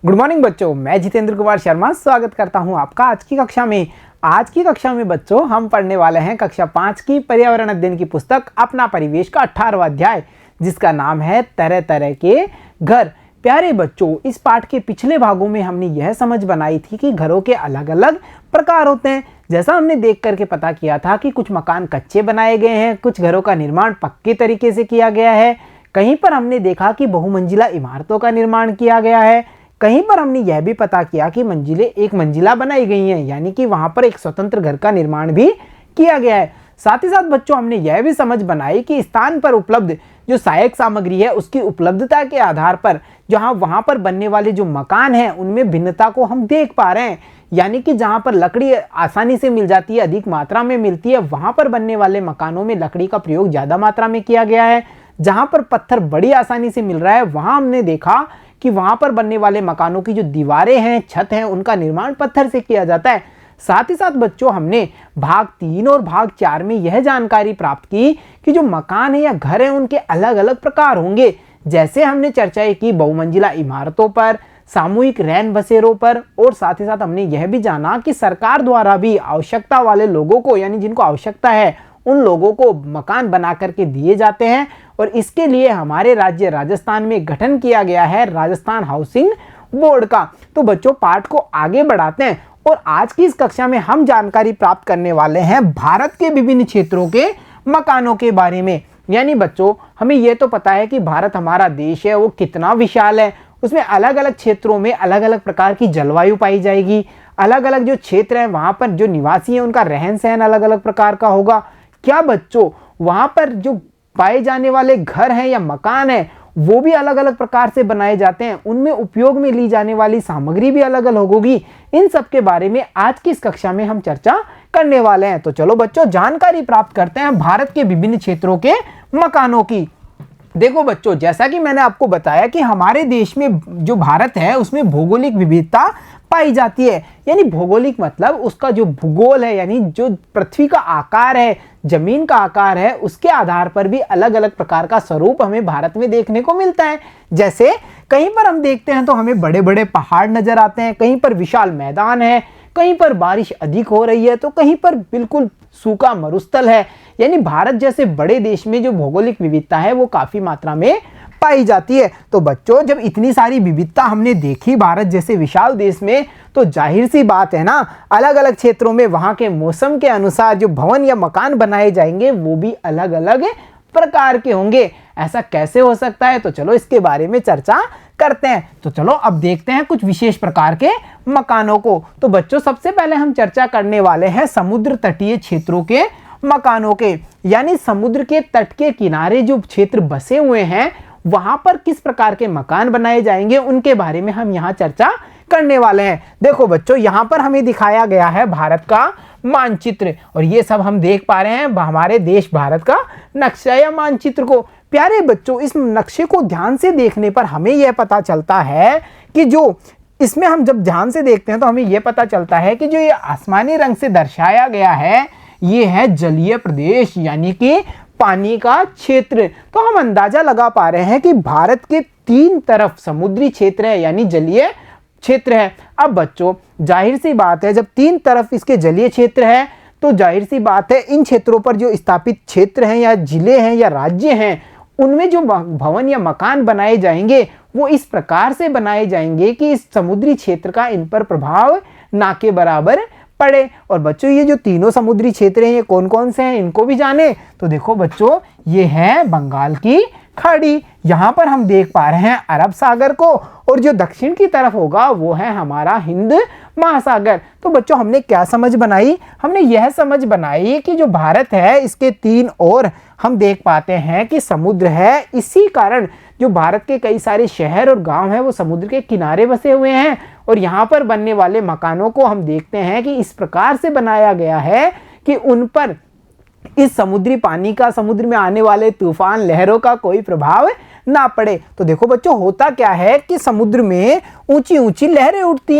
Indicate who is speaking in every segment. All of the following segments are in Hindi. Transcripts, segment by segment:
Speaker 1: गुड मॉर्निंग बच्चों, मैं जितेंद्र कुमार शर्मा स्वागत करता हूं आपका आज की कक्षा में। आज की कक्षा में बच्चों हम पढ़ने वाले हैं कक्षा 5 की पर्यावरण अध्ययन की पुस्तक अपना परिवेश का 18वां अध्याय, जिसका नाम है तरह तरह के घर। प्यारे बच्चों, इस पाठ के पिछले भागों में हमने यह समझ बनाई थी कि घरों के अलग अलग प्रकार होते हैं। जैसा हमने देख करके पता किया था कि कुछ मकान कच्चे बनाए गए हैं, कुछ घरों का निर्माण पक्के तरीके से किया गया है। कहीं पर हमने देखा कि बहुमंजिला इमारतों का निर्माण किया गया है। कहीं पर हमने यह भी पता किया कि मंजिलें एक मंजिला बनाई गई हैं, यानी कि वहां पर एक स्वतंत्र घर का निर्माण भी किया गया है। साथ ही साथ बच्चों हमने यह भी समझ बनाई कि स्थान पर उपलब्ध जो सहायक सामग्री है उसकी उपलब्धता के आधार पर जहां वहां पर बनने वाले जो मकान हैं उनमें भिन्नता को हम देख पा रहे हैं। यानी कि जहां पर लकड़ी आसानी से मिल जाती है, अधिक मात्रा में मिलती है, वहां पर बनने वाले मकानों में लकड़ी का प्रयोग ज्यादा मात्रा में किया गया है। जहां पर पत्थर बड़ी आसानी से मिल रहा है वहां हमने देखा कि वहां पर बनने वाले मकानों की जो दीवारें हैं, छत हैं, उनका निर्माण पत्थर से किया जाता है। साथ ही साथ बच्चों हमने भाग 3 और भाग 4 में यह जानकारी प्राप्त की कि जो मकान है या घर है उनके अलग अलग प्रकार होंगे। जैसे हमने चर्चाएं की बहुमंजिला इमारतों पर, सामूहिक रैन बसेरों पर, और साथ ही साथ हमने यह भी जाना कि सरकार द्वारा भी आवश्यकता वाले लोगों को, यानी जिनको आवश्यकता है उन लोगों को मकान बना करके दिए जाते हैं। और इसके लिए हमारे राज्य राजस्थान में गठन किया गया है राजस्थान हाउसिंग बोर्ड का। तो बच्चों पाठ को आगे बढ़ाते हैं और आज की इस कक्षा में हम जानकारी प्राप्त करने वाले हैं भारत के विभिन्न क्षेत्रों के मकानों के बारे में। यानी बच्चों हमें यह तो पता है कि भारत हमारा देश है वो कितना विशाल है, उसमें अलग अलग क्षेत्रों में अलग अलग प्रकार की जलवायु पाई जाएगी। अलग अलग जो क्षेत्र हैं वहां पर जो निवासी हैं उनका रहन सहन अलग अलग प्रकार का होगा। क्या बच्चों वहां पर जो पाए जाने वाले घर हैं या मकान हैं वो भी अलग अलग प्रकार से बनाए जाते हैं, उनमें उपयोग में ली जाने वाली सामग्री भी अलग अलग होगी। इन सब के बारे में आज की इस कक्षा में हम चर्चा करने वाले हैं। तो चलो बच्चों जानकारी प्राप्त करते हैं भारत के विभिन्न क्षेत्रों के मकानों की। देखो बच्चों, जैसा कि मैंने आपको बताया कि हमारे देश में जो भारत है उसमें भौगोलिक विविधता पाई जाती है। यानी भौगोलिक मतलब उसका जो भूगोल है, यानी जो पृथ्वी का आकार है, जमीन का आकार है, उसके आधार पर भी अलग अलग प्रकार का स्वरूप हमें भारत में देखने को मिलता है। जैसे कहीं पर हम देखते हैं तो हमें बड़े बड़े पहाड़ नजर आते हैं, कहीं पर विशाल मैदान है, कहीं पर बारिश अधिक हो रही है, तो कहीं पर बिल्कुल सूखा मरुस्थल है। यानी भारत जैसे बड़े देश में जो भौगोलिक विविधता है वो काफी मात्रा में पाई जाती है। तो बच्चों जब इतनी सारी विविधता हमने देखी भारत जैसे विशाल देश में, तो जाहिर सी बात है ना, अलग अलग क्षेत्रों में वहां के मौसम के अनुसार जो भवन या मकान बनाए जाएंगे वो भी अलग अलग प्रकार के होंगे। ऐसा कैसे हो सकता है, तो चलो इसके बारे में चर्चा करते हैं। तो चलो अब देखते हैं कुछ विशेष प्रकार के मकानों को। तो बच्चों सबसे पहले हम चर्चा करने वाले हैं समुद्र तटीय क्षेत्रों के मकानों के। यानी समुद्र के तट के किनारे जो क्षेत्र बसे हुए हैं वहां पर किस प्रकार के मकान बनाए जाएंगे उनके बारे में हम यहाँ चर्चा करने वाले हैं। देखो बच्चों यहाँ पर हमें दिखाया गया है भारत का मानचित्र, और ये सब हम देख पा रहे हैं हमारे देश भारत का नक्शा या मानचित्र को। प्यारे बच्चों इस नक्शे को ध्यान से देखने पर हमें यह पता चलता है कि जो इसमें हम जब ध्यान से देखते हैं तो हमें यह पता चलता है कि जो ये आसमानी रंग से दर्शाया गया है ये है जलीय प्रदेश, यानी कि पानी का क्षेत्र। तो हम अंदाजा लगा पा रहे हैं कि भारत के 3 तरफ समुद्री क्षेत्र है, यानी जलीय क्षेत्र है। अब बच्चों जाहिर सी बात है जब 3 तरफ इसके जलीय क्षेत्र है तो जाहिर सी बात है इन क्षेत्रों पर जो स्थापित क्षेत्र हैं या जिले हैं या राज्य हैं उनमें जो भवन या मकान बनाए जाएंगे वो इस प्रकार से बनाए जाएंगे कि इस समुद्री क्षेत्र का इन पर प्रभाव ना के बराबर पड़े। और बच्चों ये जो तीनों समुद्री क्षेत्र हैं ये कौन कौन से हैं इनको भी जाने। तो देखो बच्चों ये है बंगाल की खाड़ी, यहाँ पर हम देख पा रहे हैं अरब सागर को, और जो दक्षिण की तरफ होगा वो है हमारा हिंद महासागर। तो बच्चों हमने क्या समझ बनाई, हमने यह समझ बनाई कि जो भारत है इसके 3 ओर हम देख पाते हैं कि समुद्र है। इसी कारण जो भारत के कई सारे शहर और गांव हैं वो समुद्र के किनारे बसे हुए हैं, और यहाँ पर बनने वाले मकानों को हम देखते हैं कि इस प्रकार से बनाया गया है कि उन पर इस समुद्री पानी का, समुद्र में आने वाले तूफान लहरों का कोई प्रभाव ना पड़े। तो देखो बच्चों होता क्या है कि समुद्र में ऊंची ऊंची लहरें उठती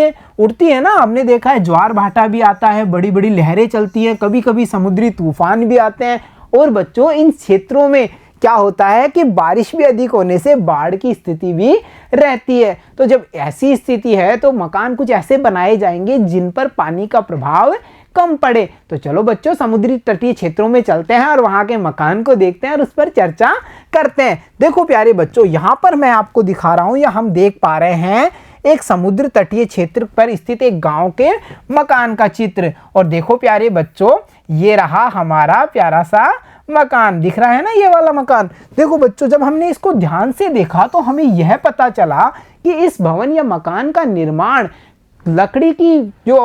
Speaker 1: है ना, हमने देखा है ज्वार भाटा भी आता है, बड़ी बड़ी लहरें चलती हैं, कभी कभी समुद्री तूफान भी आते हैं। और बच्चों इन क्षेत्रों में क्या होता है कि बारिश भी अधिक होने से बाढ़ की स्थिति भी रहती है। तो जब ऐसी स्थिति है तो मकान कुछ ऐसे बनाए जाएंगे जिन पर पानी का प्रभाव कम पड़े। तो चलो बच्चों, समुद्री तटीय क्षेत्रों में चलते हैं और वहां के मकान को देखते हैं और उस पर चर्चा करते हैं। देखो प्यारे बच्चों, यहाँ पर मैं आपको दिखा रहा हूँ या हम देख पा रहे हैं एक समुद्र तटीय क्षेत्र पर स्थित एक गांव के मकान का चित्र। और देखो प्यारे बच्चों, ये रहा हमारा प्यारा सा मकान, दिख रहा है ना ये वाला मकान। देखो बच्चों, जब हमने इसको ध्यान से देखा तो हमें यह पता चला कि इस भवन या मकान का निर्माण लकड़ी की जो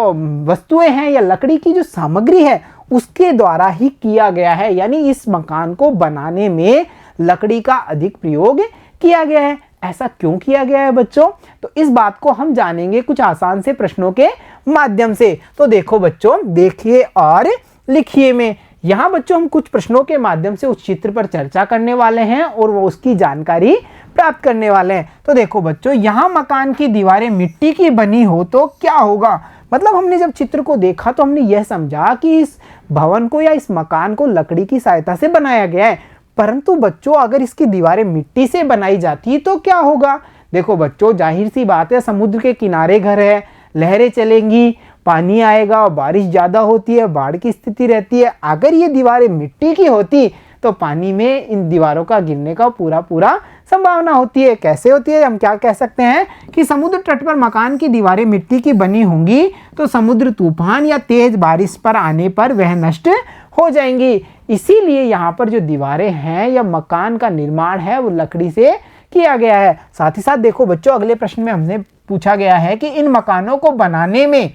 Speaker 1: वस्तुएं हैं या लकड़ी की जो सामग्री है उसके द्वारा ही किया गया है। यानी इस मकान को बनाने में लकड़ी का अधिक प्रयोग किया गया है। ऐसा क्यों किया गया है बच्चों? तो इस बात को हम जानेंगे कुछ आसान से प्रश्नों के माध्यम से। तो देखो बच्चों, देखिए और लिखिए में यहाँ बच्चों हम कुछ प्रश्नों के माध्यम से उस चित्र पर चर्चा करने वाले हैं और वो उसकी जानकारी प्राप्त करने वाले हैं। तो देखो बच्चों, यहाँ मकान की दीवारें मिट्टी की बनी हो तो क्या होगा? मतलब हमने जब चित्र को देखा तो हमने यह समझा कि इस भवन को या इस मकान को लकड़ी की सहायता से बनाया गया है, परंतु बच्चों अगर इसकी दीवारें मिट्टी से बनाई जाती तो क्या होगा? देखो बच्चों, जाहिर सी बात है, समुद्र के किनारे घर है, लहरें चलेंगी, पानी आएगा और बारिश ज़्यादा होती है, बाढ़ की स्थिति रहती है। अगर ये दीवारें मिट्टी की होती तो पानी में इन दीवारों का गिरने का पूरा संभावना होती है। कैसे होती है? हम क्या कह सकते हैं कि समुद्र तट पर मकान की दीवारें मिट्टी की बनी होंगी तो समुद्र तूफान या तेज बारिश पर आने पर वह नष्ट हो जाएंगी। इसीलिए यहाँ पर जो दीवारें हैं या मकान का निर्माण है वो लकड़ी से किया गया है। साथ ही साथ देखो बच्चों, अगले प्रश्न में हमसे पूछा गया है कि इन मकानों को बनाने में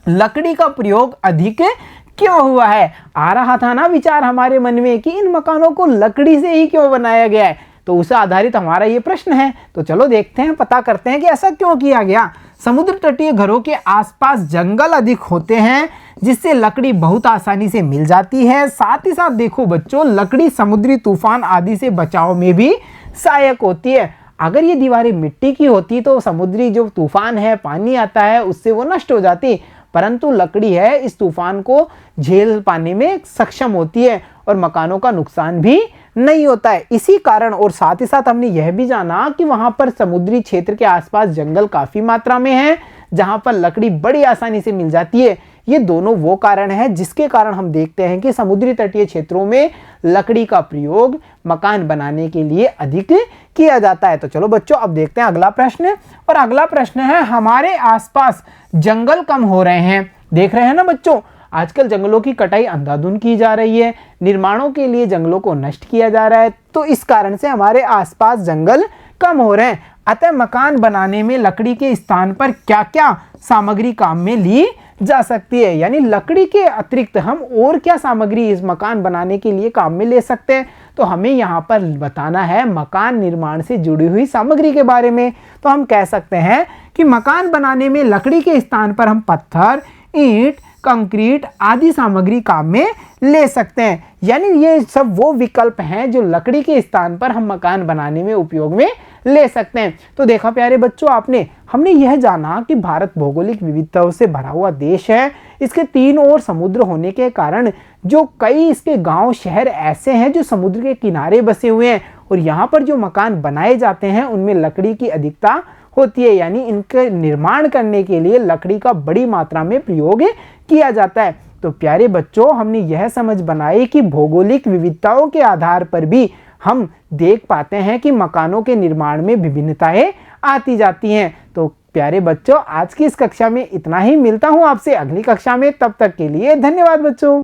Speaker 1: लकड़ी का प्रयोग अधिक क्यों हुआ है? आ रहा था ना विचार हमारे मन में कि इन मकानों को लकड़ी से ही क्यों बनाया गया है, तो उसे आधारित हमारा ये प्रश्न है। तो चलो देखते हैं, पता करते हैं कि ऐसा क्यों किया गया। समुद्र तटीय घरों के आसपास जंगल अधिक होते हैं जिससे लकड़ी बहुत आसानी से मिल जाती है। साथ ही साथ देखो बच्चों, लकड़ी समुद्री तूफान आदि से बचाव में भी सहायक होती है। अगर ये दीवारें मिट्टी की होती तो समुद्री जो तूफान है, पानी आता है, उससे वो नष्ट हो जाती, परंतु लकड़ी है इस तूफान को झेल पाने में सक्षम होती है और मकानों का नुकसान भी नहीं होता है। इसी कारण और साथ ही साथ हमने यह भी जाना कि वहां पर समुद्री क्षेत्र के आसपास जंगल काफी मात्रा में है जहां पर लकड़ी बड़ी आसानी से मिल जाती है। ये दोनों वो कारण है जिसके कारण हम देखते हैं कि समुद्री तटीय क्षेत्रों में लकड़ी का प्रयोग मकान बनाने के लिए अधिक किया जाता है। तो चलो बच्चों, अब देखते हैं अगला प्रश्न। और अगला प्रश्न है, हमारे आसपास जंगल कम हो रहे हैं। देख रहे हैं ना बच्चों, आजकल जंगलों की कटाई अंधाधुंध की जा रही है, निर्माणों के लिए जंगलों को नष्ट किया जा रहा है, तो इस कारण से हमारे आसपास जंगल कम हो रहे हैं। अतः मकान बनाने में लकड़ी के स्थान पर क्या क्या सामग्री काम में ली जा सकती है? यानी लकड़ी के अतिरिक्त हम और क्या सामग्री इस मकान बनाने के लिए काम में ले सकते हैं? तो हमें यहाँ पर बताना है मकान निर्माण से जुड़ी हुई सामग्री के बारे में। तो हम कह सकते हैं कि मकान बनाने में लकड़ी के स्थान पर हम पत्थर, ईंट, कंक्रीट आदि सामग्री काम में ले सकते हैं। यानी ये सब वो विकल्प हैं जो लकड़ी के स्थान पर हम मकान बनाने में उपयोग में ले सकते हैं। तो देखा प्यारे बच्चों, हमने यह जाना कि भारत भौगोलिक विविधताओं से भरा हुआ देश है। इसके तीन ओर समुद्र होने के कारण जो कई इसके गांव शहर ऐसे हैं जो समुद्र के किनारे बसे हुए हैं और यहाँ पर जो मकान बनाए जाते हैं उनमें लकड़ी की अधिकता होती है। यानी इनके निर्माण करने के लिए लकड़ी का बड़ी मात्रा में प्रयोग किया जाता है। तो प्यारे बच्चों, हमने यह समझ बनाई कि भौगोलिक विविधताओं के आधार पर भी हम देख पाते हैं कि मकानों के निर्माण में विभिन्नताएं आती जाती हैं। तो प्यारे बच्चों, आज की इस कक्षा में इतना ही। मिलता हूं आपसे अगली कक्षा में, तब तक के लिए धन्यवाद बच्चों।